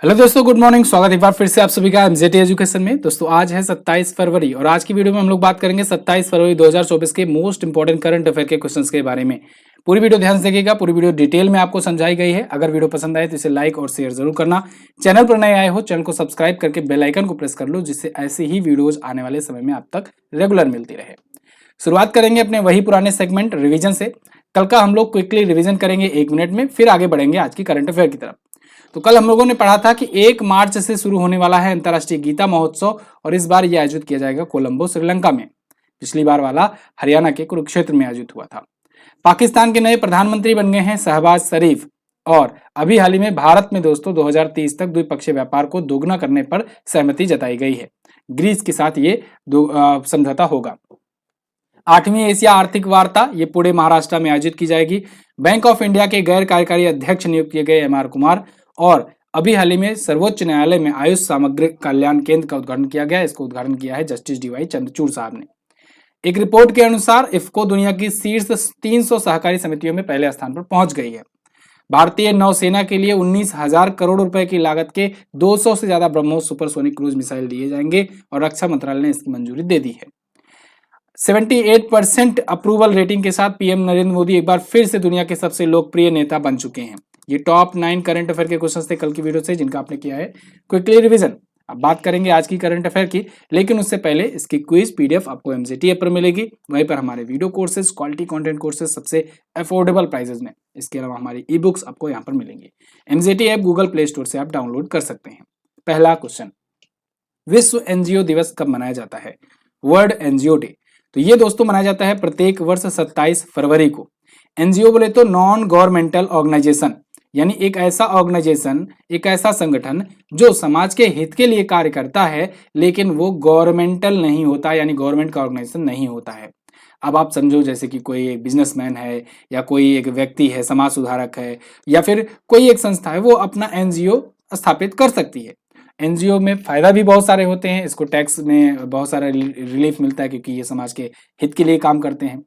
Hello दोस्तों, good morning. स्वागत है एक बार फिर से आप सभी का एमजेटी एजुकेशन में। दोस्तों आज है 27 फरवरी और आज की वीडियो में हम लोग बात करेंगे 27 फरवरी 2024 के मोस्ट इंपोर्टेंट करंट अफेयर के क्वेश्चंस के बारे में। पूरी वीडियो ध्यान से देखिएगा, पूरी वीडियो डिटेल में आपको समझाई गई है। अगर वीडियो पसंद आए तो इसे लाइक और शेयर जरूर करना। चैनल पर नए आए हो चैनल को सब्सक्राइब करके बेल आइकन को प्रेस कर लो, जिससे ऐसी ही वीडियोज आने वाले समय में आप तक रेगुलर मिलती रहे। शुरुआत करेंगे अपने वही पुराने सेगमेंट रिवीजन से। कल का हम लोग क्विकली रिवीजन करेंगे 1 मिनट में, फिर आगे बढ़ेंगे आज की करंट अफेयर की तरफ। तो कल हम लोगों ने पढ़ा था कि 1 मार्च से शुरू होने वाला है अंतर्राष्ट्रीय गीता महोत्सव और इस बार यह आयोजित किया जाएगा कोलंबो श्रीलंका में। पिछली बार वाला हरियाणा के कुरुक्षेत्र में आयोजित हुआ था। पाकिस्तान के नए प्रधानमंत्री बन गए हैं शहबाज शरीफ। और अभी हाल ही में भारत में दोस्तों 2030 तक द्विपक्षीय व्यापार को दोगुना करने पर सहमति जताई गई है। ग्रीस के साथ ये समझौता होगा। 8वीं एशिया आर्थिक वार्ता ये पुणे महाराष्ट्र में आयोजित की जाएगी। बैंक ऑफ इंडिया के गैर कार्यकारी अध्यक्ष नियुक्त किए गए MR कुमार। और अभी हाल ही में सर्वोच्च न्यायालय में आयुष सामग्री कल्याण केंद्र का उद्घाटन किया गया। इसको उद्घाटन किया है जस्टिस DY चंद्रचूड़ साहब ने। एक रिपोर्ट के अनुसार इफ्को दुनिया की शीर्ष 300 सहकारी समितियों में पहले स्थान पर पहुंच गई है। भारतीय नौसेना के लिए 19,000 करोड़ रुपए की लागत के 200 से ज्यादा ब्रह्मोस सुपरसोनिक क्रूज मिसाइल दिए जाएंगे और रक्षा मंत्रालय ने इसकी मंजूरी दे दी है। 78% अप्रूवल रेटिंग के साथ PM नरेंद्र मोदी एक बार फिर से दुनिया के सबसे लोकप्रिय नेता बन चुके हैं। ये टॉप 9 करंट अफेयर के क्वेश्चंस थे कल की वीडियो से, जिनका आपने किया है क्विकली रिवीजन। अब बात करेंगे आज की करंट अफेयर की, लेकिन उससे पहले इसकी क्विज PDF आपको MJT ऐप पर मिलेगी। वहीं पर हमारे video courses, quality content courses सबसे अफोर्डेबल प्राइसेस में। इसके अलावा हमारी ई बुक्स आपको यहाँ पर मिलेंगी। MJT app Google play store से आप डाउनलोड कर सकते हैं। पहला क्वेश्चन, विश्व NGO दिवस कब मनाया जाता है? World NGO day. तो ये दोस्तों मनाया जाता है प्रत्येक वर्ष 27 फरवरी को। NGO बोले तो नॉन गवर्नमेंटल ऑर्गेनाइजेशन, यानी एक ऐसा ऑर्गेनाइजेशन, एक ऐसा संगठन जो समाज के हित के लिए कार्य करता है, लेकिन वो गवर्नमेंटल नहीं होता, यानी गवर्नमेंट का ऑर्गेनाइजेशन नहीं होता है। अब आप समझो जैसे कि कोई एक बिजनेसमैन है, या कोई एक व्यक्ति है, समाज सुधारक है, या फिर कोई एक संस्था है, वो अपना NGO स्थापित कर सकती है। NGO में फायदा भी बहुत सारे होते हैं। इसको टैक्स में बहुत सारा रिलीफ मिलता है, क्योंकि ये समाज के हित के लिए काम करते हैं।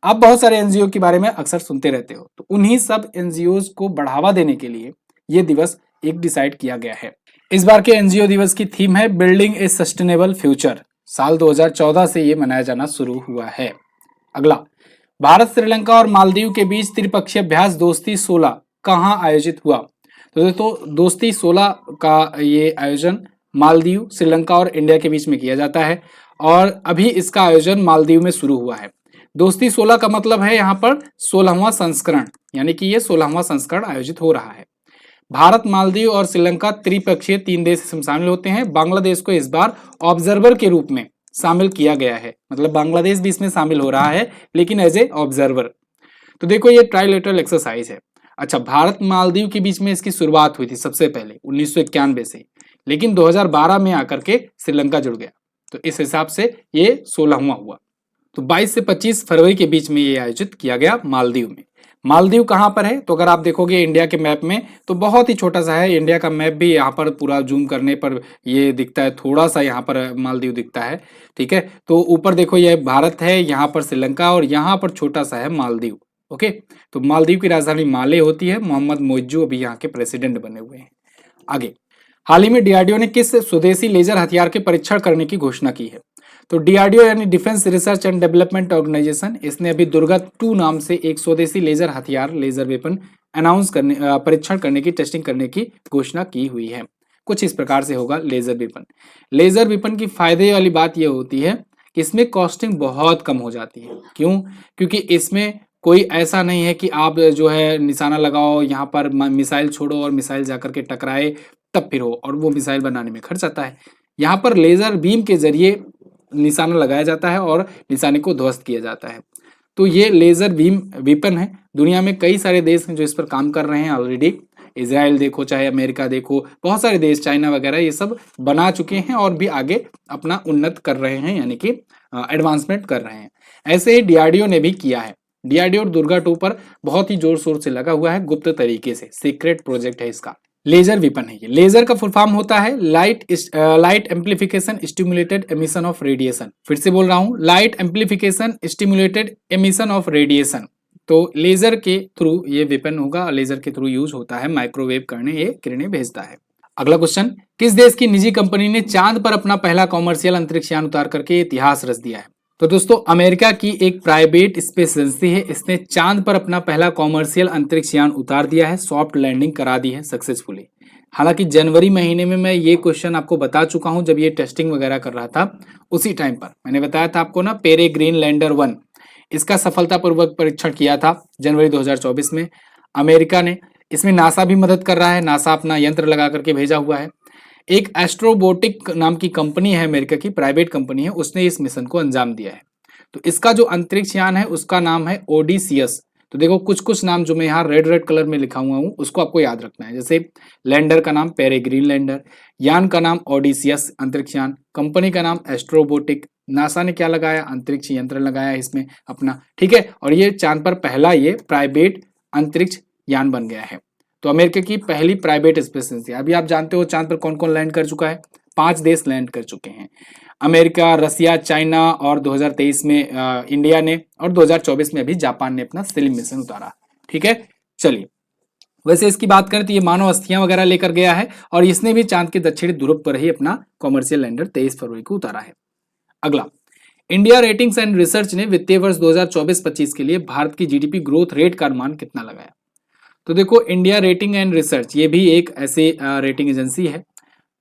आप बहुत सारे NGO के बारे में अक्सर सुनते रहते हो, तो उन्हीं सब NGOs को बढ़ावा देने के लिए ये दिवस एक डिसाइड किया गया है। इस बार के NGO दिवस की थीम है बिल्डिंग ए सस्टेनेबल फ्यूचर। साल 2014 से ये मनाया जाना शुरू हुआ है। अगला, भारत, श्रीलंका और मालदीव के बीच त्रिपक्षीय अभ्यास दोस्ती 16 कहाँ आयोजित हुआ? तो दोस्तों दोस्ती 16 का ये आयोजन मालदीव, श्रीलंका और इंडिया के बीच में किया जाता है और अभी इसका आयोजन मालदीव में शुरू हुआ है। दोस्ती 16 का मतलब है यहाँ पर 16वां संस्करण, यानी कि ये 16वां संस्करण आयोजित हो रहा है। भारत, मालदीव और श्रीलंका त्रिपक्षीय 3 देश इसमें शामिल होते हैं। बांग्लादेश को इस बार ऑब्जर्वर के रूप में शामिल किया गया है, मतलब बांग्लादेश भी इसमें शामिल हो रहा है, लेकिन एज ए ऑब्जर्वर। तो देखो ये ट्राइलेटरल एक्सरसाइज है। अच्छा, भारत मालदीव के बीच में इसकी शुरुआत हुई थी सबसे पहले 1991 से, लेकिन 2012 में आकर के श्रीलंका जुड़ गया, तो इस हिसाब से ये 16वां हुआ। तो 22 से 25 फरवरी के बीच में ये आयोजित किया गया मालदीव में। मालदीव कहाँ पर है? तो अगर आप देखोगे इंडिया के मैप में तो बहुत ही छोटा सा है। इंडिया का मैप भी यहाँ पर पूरा जूम करने पर ये दिखता है, थोड़ा सा यहाँ पर मालदीव दिखता है, ठीक है। तो ऊपर देखो ये भारत है, यहाँ पर श्रीलंका और यहाँ पर छोटा सा है मालदीव। ओके, तो मालदीव की राजधानी माले होती है। मोहम्मद मोइज्जू अभी यहाँ के प्रेसिडेंट बने हुए हैं। आगे, हाल ही में DRDO ने किस स्वदेशी लेजर हथियार के परीक्षण करने की घोषणा की है? तो DRDO यानी Defence Research and Development Organisation, इसने अभी दुर्गा 2 नाम से एक स्वदेशी लेजर हथियार, लेजर वेपन परीक्षण करने की, टेस्टिंग करने की घोषणा की हुई है। कुछ इस प्रकार से होगा लेजर वेपन। लेजर वेपन की फायदे वाली बात यह होती है कि इसमें कॉस्टिंग बहुत कम हो जाती है। क्यों? क्योंकि इसमें कोई ऐसा नहीं है कि आप जो है निशाना लगाओ, यहाँ पर मिसाइल छोड़ो और मिसाइल जाकर के टकराए तब फिर हो, और वो मिसाइल बनाने में खर्च आता है। यहाँ पर लेजर बीम के जरिए निशाना लगाया जाता है और निशाने को ध्वस्त किया जाता है। तो ये लेजर बीम वेपन है। दुनिया में कई सारे देश हैं जो इस पर काम कर रहे हैं ऑलरेडी। इजराइल देखो, चाहे अमेरिका देखो, बहुत सारे देश, चाइना वगैरह, ये सब बना चुके हैं और भी आगे अपना उन्नत कर रहे हैं, यानी कि एडवांसमेंट कर रहे हैं। ऐसे ही DRDO ने भी किया है। DRDO दुर्गा 2 पर बहुत ही जोर शोर से लगा हुआ है, गुप्त तरीके से, सीक्रेट प्रोजेक्ट है इसका। लेजर वेपन है ये। लेजर का फुल फॉर्म होता है light amplification stimulated emission of radiation. फिर से बोल रहा हूं, light amplification stimulated emission of radiation. तो लेजर के थ्रू ये वेपन होगा, लेजर के थ्रू यूज होता है, माइक्रोवेव करने ये किरणें भेजता है। अगला क्वेश्चन, किस देश की निजी कंपनी ने चांद पर अपना पहला कॉमर्शियल अंतरिक्ष यान उतार करके इतिहास रच दिया है? तो दोस्तों अमेरिका की एक प्राइवेट स्पेस एजेंसी है, इसने चांद पर अपना पहला कॉमर्शियल अंतरिक्ष यान उतार दिया है, सॉफ्ट लैंडिंग करा दी है सक्सेसफुली। हालांकि जनवरी महीने में मैं ये क्वेश्चन आपको बता चुका हूं, जब ये टेस्टिंग वगैरह कर रहा था उसी टाइम पर मैंने बताया था आपको ना, पेरेग्रीन लैंडर 1 इसका सफलतापूर्वक परीक्षण किया था जनवरी 2024 में। अमेरिका ने इसमें नासा भी मदद कर रहा है, नासा अपना यंत्र लगा करके भेजा हुआ है। एक एस्ट्रोबोटिक नाम की कंपनी है, अमेरिका की प्राइवेट कंपनी है, उसने इस मिशन को अंजाम दिया है। तो इसका जो अंतरिक्ष यान है उसका नाम है ओडिसियस। तो देखो कुछ कुछ नाम जो मैं यहाँ रेड रेड कलर में लिखा हुआ हूँ उसको आपको याद रखना है। जैसे लैंडर का नाम पेरेग्रीन लैंडर, यान का नाम ओडिसियस अंतरिक्ष यान, कंपनी का नाम एस्ट्रोबोटिक, नासा ने क्या लगाया, अंतरिक्ष यंत्र लगाया इसमें अपना, ठीक है। और ये चांद पर पहला ये प्राइवेट अंतरिक्ष यान बन गया है। तो अमेरिका की पहली प्राइवेट स्पेस एजेंसी। अभी आप जानते हो चांद पर कौन कौन लैंड कर चुका है? 5 देश लैंड कर चुके हैं, अमेरिका, रसिया, चाइना, और 2023 में इंडिया ने, और 2024 में अभी जापान ने अपना सेलिम मिशन उतारा, ठीक है। चलिए, वैसे इसकी बात करें तो ये मानव अस्थियां वगैरह लेकर गया है, और इसने भी चांद के दक्षिणी ध्रुव पर ही अपना कॉमर्शियल लैंडर 23 फरवरी को उतारा है। अगला, इंडिया रेटिंग्स एंड रिसर्च ने वित्तीय वर्ष 2024-25 के लिए भारत की जीडीपी ग्रोथ रेट का अनुमान कितना लगाया? तो देखो इंडिया रेटिंग एंड रिसर्च ये भी एक ऐसे रेटिंग एजेंसी है,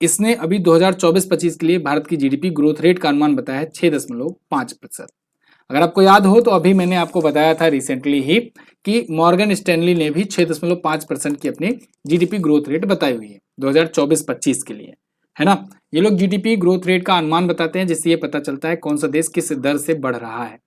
इसने अभी 2024-25 के लिए भारत की जीडीपी ग्रोथ रेट का अनुमान बताया है 6.5%। अगर आपको याद हो तो अभी मैंने आपको बताया था रिसेंटली ही कि मॉर्गन स्टैनली ने भी 6.5% की अपनी जीडीपी ग्रोथ रेट बताई हुई है 2024-25 के लिए, है ना। ये लोग जीडीपी ग्रोथ रेट का अनुमान बताते हैं, जिससे ये पता चलता है कौन सा देश किस दर से बढ़ रहा है।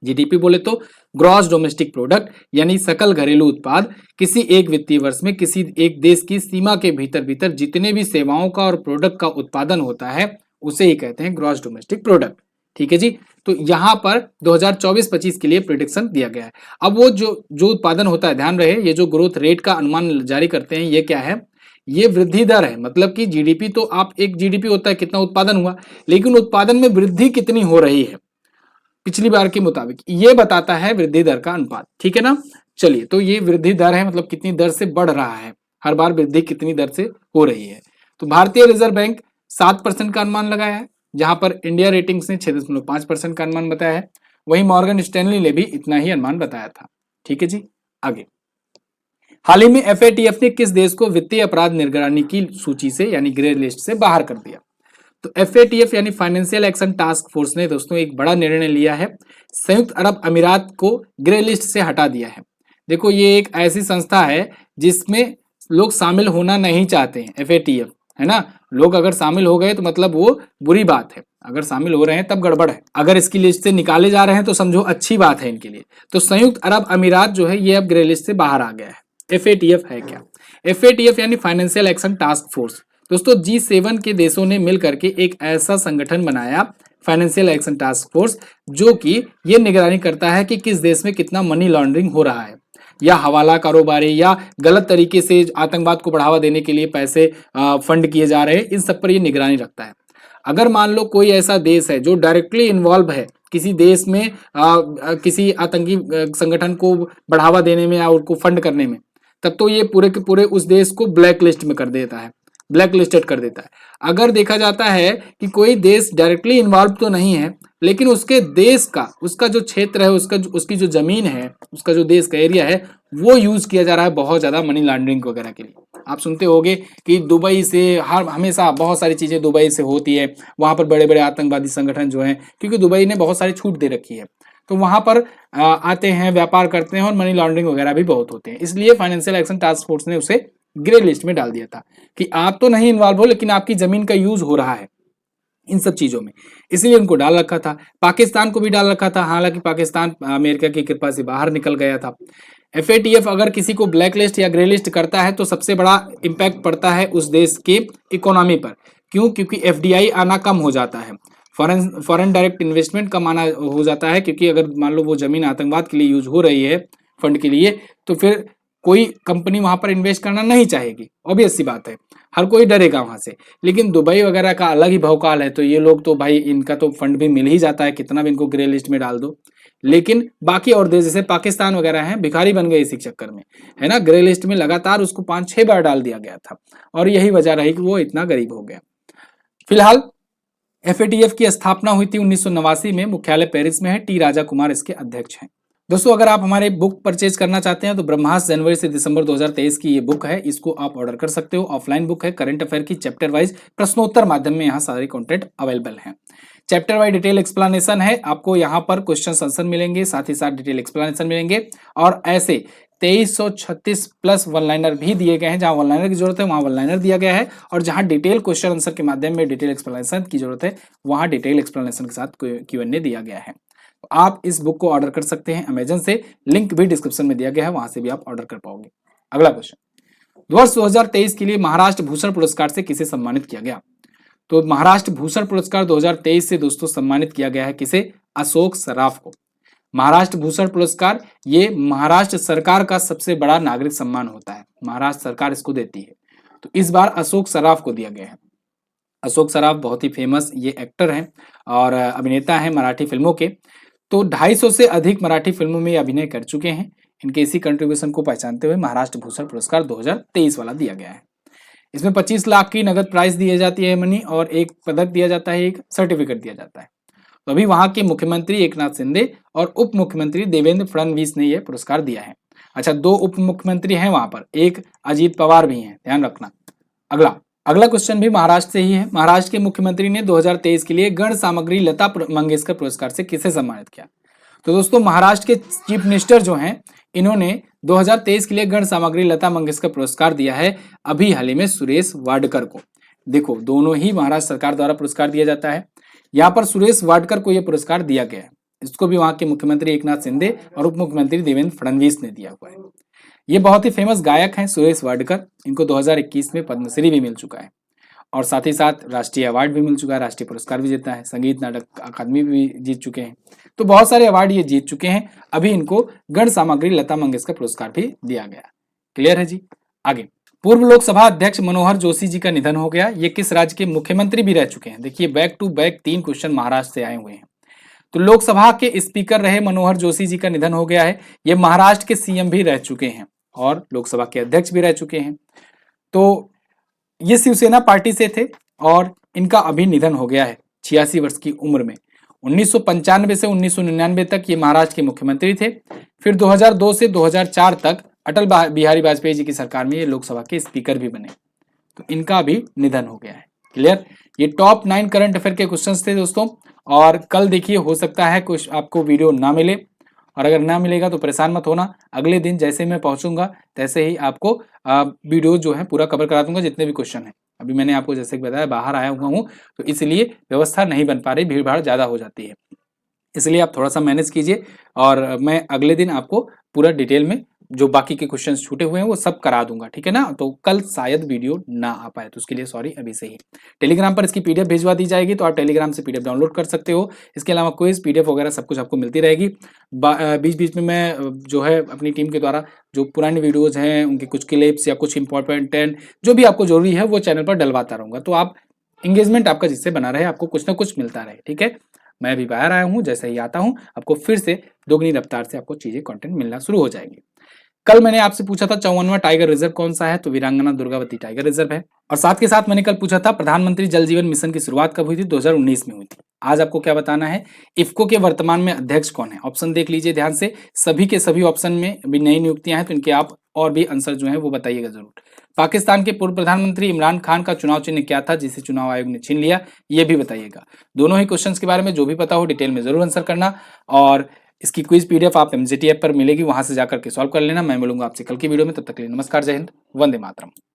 जीडीपी बोले तो ग्रॉस डोमेस्टिक प्रोडक्ट, यानी सकल घरेलू उत्पाद, किसी एक वित्तीय वर्ष में किसी एक देश की सीमा के भीतर भीतर जितने भी सेवाओं का और प्रोडक्ट का उत्पादन होता है उसे ही कहते हैं ग्रॉस डोमेस्टिक प्रोडक्ट, ठीक है जी। तो यहाँ पर 2024-25 के लिए प्रिडिक्शन दिया गया है। अब वो जो उत्पादन होता है, ध्यान रहे, ये जो ग्रोथ रेट का अनुमान जारी करते हैं ये क्या है? ये वृद्धि दर है। मतलब कि जीडीपी तो आप, एक जीडीपी होता है कितना उत्पादन हुआ, लेकिन उत्पादन में वृद्धि कितनी हो रही है पिछली बार के मुताबिक, ये बताता है वृद्धि दर का अनुपात, ठीक है ना। चलिए, तो ये वृद्धि दर है, मतलब कितनी दर से बढ़ रहा है, हर बार वृद्धि कितनी दर से हो रही है। तो भारतीय रिजर्व बैंक 7% का अनुमान लगाया है, जहां पर इंडिया रेटिंग्स ने 6.5% का अनुमान बताया है। वहीं मॉर्गन स्टैनली ने भी इतना ही अनुमान बताया था, ठीक है जी। आगे, हाल ही में एफएटीएफ ने किस देश को वित्तीय अपराध निगरानी की सूची से, यानी ग्रे लिस्ट से बाहर कर दिया? तो एफएटीएफ यानी फाइनेंशियल एक्शन टास्क फोर्स ने दोस्तों एक बड़ा निर्णय लिया है, संयुक्त अरब अमीरात को ग्रे लिस्ट से हटा दिया है। देखो ये एक ऐसी संस्था है जिसमें लोग शामिल होना नहीं चाहते हैं, एफएटीएफ, है ना। लोग अगर शामिल हो गए तो मतलब वो बुरी बात है, अगर शामिल हो रहे हैं तब गड़बड़ है, अगर इसकी लिस्ट से निकाले जा रहे हैं तो समझो अच्छी बात है इनके लिए। तो संयुक्त अरब अमीरात जो है ये अब ग्रे लिस्ट से बाहर आ गया है। एफएटीएफ है क्या? एफएटीएफ यानी फाइनेंशियल एक्शन टास्क फोर्स। दोस्तों G7 के देशों ने मिलकर के एक ऐसा संगठन बनाया, फाइनेंशियल एक्शन टास्क फोर्स, जो कि ये निगरानी करता है कि किस देश में कितना मनी लॉन्ड्रिंग हो रहा है, या हवाला कारोबारी, या गलत तरीके से आतंकवाद को बढ़ावा देने के लिए पैसे फंड किए जा रहे हैं, इन सब पर ये निगरानी रखता है। अगर मान लो कोई ऐसा देश है जो डायरेक्टली इन्वॉल्व है किसी देश में किसी आतंकी संगठन को बढ़ावा देने में या उनको फंड करने में, तब तो ये पूरे के पूरे उस देश को ब्लैक लिस्ट में कर देता है, ब्लैक लिस्टेड कर देता है। अगर देखा जाता है कि कोई देश डायरेक्टली इन्वॉल्व तो नहीं है, लेकिन उसके देश का, उसका जो क्षेत्र है, उसकी जो जमीन है, उसका जो देश का एरिया है, वो यूज किया जा रहा है बहुत ज्यादा मनी लॉन्ड्रिंग वगैरह के लिए। आप सुनते होंगे कि दुबई से हमेशा बहुत सारी चीजें दुबई से होती है, वहां पर बड़े बड़े आतंकवादी संगठन जो हैं, क्योंकि दुबई ने बहुत सारी छूट दे रखी है, तो वहां पर आते हैं, व्यापार करते हैं, और मनी लॉन्ड्रिंग वगैरह भी बहुत होते हैं। इसलिए फाइनेंशियल एक्शन टास्क फोर्स ने उसे ग्रे लिस्ट में डाल दिया था कि आप तो नहीं इन्वॉल्व हो, लेकिन आपकी जमीन का यूज हो रहा है इन सब चीजों में, इसलिए उनको डाल रखा था। पाकिस्तान को भी डाल रखा था, हालांकि पाकिस्तान अमेरिका की कृपा से बाहर निकल गया था। एफएटीएफ अगर किसी को ब्लैक लिस्ट या ग्रे लिस्ट करता है तो सबसे बड़ा इंपैक्ट पड़ता है उस देश के इकोनॉमी पर। क्यों? क्योंकि एफडीआई आना कम हो जाता है, फॉरेन डायरेक्ट इन्वेस्टमेंट कम आना हो जाता है, क्योंकि अगर मान लो वो जमीन आतंकवाद के लिए यूज हो रही है, फंड के लिए, तो फिर कोई कंपनी वहां पर इन्वेस्ट करना नहीं चाहेगी, ऑब्वियस सी बात है, हर कोई डरेगा वहां से। लेकिन दुबई वगैरह का अलग ही भौकाल है, तो ये लोग तो भाई, इनका तो फंड भी मिल ही जाता है, कितना भी इनको ग्रे लिस्ट में डाल दो, लेकिन बाकी और देश जैसे पाकिस्तान वगैरह हैं भिखारी बन गए इसी चक्कर में, है ना। ग्रे लिस्ट में लगातार उसको 5-6 बार डाल दिया गया था और यही वजह रही कि वो इतना गरीब हो गया। फिलहाल एफएटीएफ की स्थापना हुई थी 1989 में, मुख्यालय पेरिस में है, टी राजा कुमार इसके अध्यक्ष हैं। दोस्तों अगर आप हमारे बुक परचेज करना चाहते हैं तो ब्रह्मास्त्र जनवरी से दिसंबर 2023 की ये बुक है, इसको आप ऑर्डर कर सकते हो। ऑफलाइन बुक है, करंट अफेयर की चैप्टर वाइज प्रश्नोत्तर माध्यम में यहाँ सारे कंटेंट अवेलेबल हैं। चैप्टर वाइज डिटेल एक्सप्लेनेशन है, आपको यहाँ पर क्वेश्चन आंसर मिलेंगे, साथ ही साथ डिटेल एक्सप्लेनेशन मिलेंगे और ऐसे 2336 प्लस वन लाइनर भी दिए गए हैं। जहां वन लाइनर की जरूरत है वहां वन लाइनर दिया गया है और जहां डिटेल क्वेश्चन आंसर के माध्यम में डिटेल एक्सप्लेनेशन की जरूरत है वहां डिटेल एक्सप्लेनेशन के साथ Q&A दिया गया है। तो आप इस बुक को ऑर्डर कर सकते हैं अमेजन से, लिंक भी डिस्क्रिप्शन में दिया गया है, वहां से भी आप ऑर्डर कर पाओगे। अगला क्वेश्चन, वर्ष 2023 के लिए महाराष्ट्र भूषण पुरस्कार से किसे सम्मानित किया गया? तो महाराष्ट्र भूषण पुरस्कार 2023 से दोस्तों सम्मानित किया गया है किसे? अशोक सराफ को। महाराष्ट्र भूषण पुरस्कार ये महाराष्ट्र सरकार का सबसे बड़ा नागरिक सम्मान होता है, महाराष्ट्र सरकार इसको देती है। तो इस बार अशोक सराफ को दिया गया है। अशोक सराफ बहुत ही फेमस ये एक्टर हैं और अभिनेता हैं मराठी फिल्मों के। तो 250 से अधिक मराठी फिल्मों में अभिनय कर चुके हैं। इनके इसी कंट्रीब्यूशन को पहचानते हुए महाराष्ट्र भूषण पुरस्कार 2023 वाला दिया गया है। इसमें 25 लाख की नगद प्राइज दी जाती है मनी और एक पदक दिया जाता है, एक सर्टिफिकेट दिया जाता है। तो अभी वहां के मुख्यमंत्री एकनाथ शिंदे और उप मुख्यमंत्री देवेंद्र फडणवीस ने यह पुरस्कार दिया है। अच्छा, 2 उप मुख्यमंत्री हैं वहां पर, एक अजीत पवार भी हैं, ध्यान रखना। अगला क्वेश्चन भी महाराष्ट्र से ही है। महाराष्ट्र के मुख्यमंत्री ने 2023 के लिए गण सामग्री लता मंगेशकर पुरस्कार से किसे सम्मानित किया? तो दोस्तों महाराष्ट्र के चीफ मिनिस्टर जो हैं इन्होंने 2023 के लिए गण सामग्री लता मंगेशकर पुरस्कार दिया है अभी हाल ही में सुरेश वाडकर को। देखो दोनों ही महाराष्ट्र सरकार द्वारा पुरस्कार दिया जाता है। यहाँ पर सुरेश वाडकर को यह पुरस्कार दिया गया है, इसको भी वहां के मुख्यमंत्री एकनाथ शिंदे और उप मुख्यमंत्री देवेंद्र फडणवीस ने दिया हुआ है। ये बहुत ही फेमस गायक हैं सुरेश वाडकर, इनको 2021 में पद्मश्री भी मिल चुका है और साथ ही साथ राष्ट्रीय अवार्ड भी मिल चुका है, राष्ट्रीय पुरस्कार भी जीता है, संगीत नाटक अकादमी भी जीत चुके हैं। तो बहुत सारे अवार्ड ये जीत चुके हैं। अभी इनको गण सामग्री लता मंगेशकर पुरस्कार भी दिया गया। क्लियर है जी। आगे, पूर्व लोकसभा अध्यक्ष मनोहर जोशी जी का निधन हो गया। ये किस राज्य के मुख्यमंत्री भी रह चुके हैं? देखिए back to back 3 question Maharashtra से आए हुए हैं। तो लोकसभा के स्पीकर रहे मनोहर जोशी जी का निधन हो गया है। ये महाराष्ट्र के सीएम भी रह चुके हैं और लोकसभा के अध्यक्ष भी रह चुके हैं। तो ये शिवसेना पार्टी से थे और इनका अभी निधन हो गया है 86 वर्ष की उम्र में। 1995 से 1999 तक ये महाराष्ट्र के मुख्यमंत्री थे। फिर 2002 से 2004 तक अटल बिहारी वाजपेयी जी की सरकार में ये लोकसभा के स्पीकर भी बने। तो इनका भी निधन हो गया है। क्लियर। ये टॉप 9 करंट अफेयर के क्वेश्चंस थे दोस्तों। और कल देखिए हो सकता है कुछ आपको वीडियो ना मिले, और अगर ना मिलेगा तो परेशान मत होना, अगले दिन जैसे मैं पहुंचूंगा तैसे ही आपको वीडियो जो है पूरा कवर करा दूंगा जितने भी क्वेश्चन है। अभी मैंने आपको जैसे बताया बाहर आया हुआ हूँ तो इसलिए व्यवस्था नहीं बन पा रही, भीड़ भाड़ ज्यादा हो जाती है, इसलिए आप थोड़ा सा मैनेज कीजिए और मैं अगले दिन आपको पूरा डिटेल में जो बाकी के क्वेश्चंस छूटे हुए हैं वो सब करा दूंगा, ठीक है ना। तो कल शायद वीडियो ना आ पाए तो उसके लिए सॉरी अभी से ही। टेलीग्राम पर इसकी पीडीएफ भिजवा दी जाएगी तो आप टेलीग्राम से पीडीएफ डाउनलोड कर सकते हो। इसके अलावा क्विज पीडीएफ वगैरह सब कुछ आपको मिलती रहेगी। बीच बीच में मैं जो है अपनी टीम के द्वारा जो पुरानी वीडियोज हैं उनके कुछ क्लिप्स या कुछ इंपॉर्टेंट जो भी आपको जरूरी है वो चैनल पर डलवाता रहूंगा, तो आप इंगेजमेंट आपका जिससे बना रहे, आपको कुछ ना कुछ मिलता रहे, ठीक है। मैं भी बाहर आया हूँ, जैसे ही आता हूँ आपको फिर से दोगुनी रफ्तार से आपको चीजें कंटेंट मिलना शुरू हो जाएंगी। कल मैंने आपसे पूछा था 54वां टाइगर रिजर्व कौन सा है, तो वीरांगना दुर्गावती टाइगर रिजर्व है। और साथ के साथ मैंने कल पूछा था प्रधानमंत्री जल जीवन मिशन की शुरुआत कब हुई थी, 2019 में हुई थी। आज आपको क्या बताना है, इफ्को के वर्तमान में अध्यक्ष कौन है। ऑप्शन देख लीजिए ध्यान से, सभी के सभी ऑप्शन में अभी नई नियुक्तियां हैं तो इनके आप और भी आंसर जो है वो बताइएगा जरूर। पाकिस्तान के पूर्व प्रधानमंत्री इमरान खान का चुनाव चिन्ह क्या था जिसे चुनाव आयोग ने छीन लिया, ये भी बताइएगा। दोनों ही क्वेश्चंस के बारे में जो भी पता हो डिटेल में जरूर आंसर करना। और इसकी क्विज पीडीएफ आप एमजीटी ऐप पर मिलेगी, वहां से जाकर के सॉल्व कर लेना। मैं मिलूंगा आपसे कल की वीडियो में, तब तक के लिए नमस्कार, जय हिंद, वंदे मातरम।